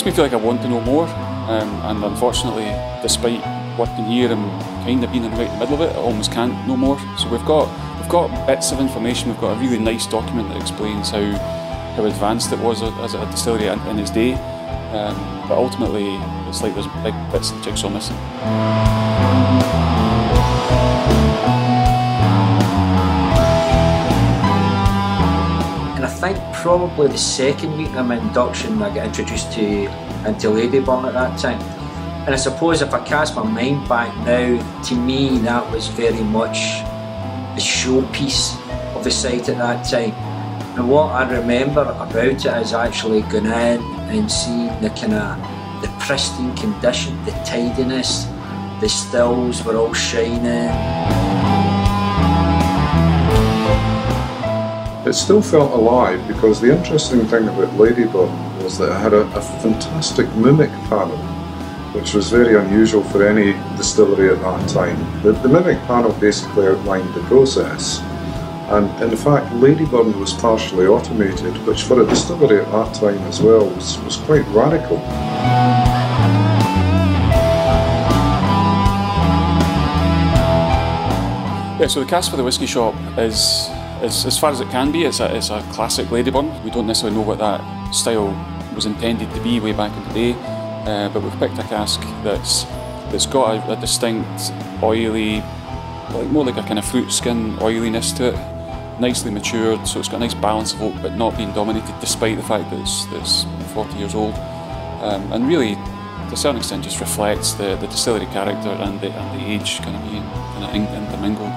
makes me feel like I want to know more, and unfortunately, despite working here and kind of being right in the middle of it, I almost can't know more. So we've got bits of information. We've got a really nice document that explains how advanced it was as a distillery in its day, but ultimately it's like there's big bits of the jigsaw missing. And I think probably the second week of my induction I got introduced into Ladyburn at that time. And I suppose if I cast my mind back now, to me that was very much the showpiece of the site at that time. And what I remember about it is actually going in and seeing the the pristine condition, the tidiness, the stills were all shining. It still felt alive, because the interesting thing about Ladyburn was that it had a fantastic mimic panel, which was very unusual for any distillery at that time. The mimic panel basically outlined the process, and in fact Ladyburn was partially automated, which for a distillery at that time as well was quite radical. Yeah, so the cask for the Whisky Shop is as far as it can be. It's a classic Ladyburn. We don't necessarily know what that style was intended to be way back in the day. But we've picked a cask that's got a distinct oily, more like a kind of fruit skin oiliness to it, nicely matured, so it's got a nice balance of oak but not being dominated, despite the fact that it's 40 years old, and really to a certain extent just reflects the distillery character and the age kind of being intermingled.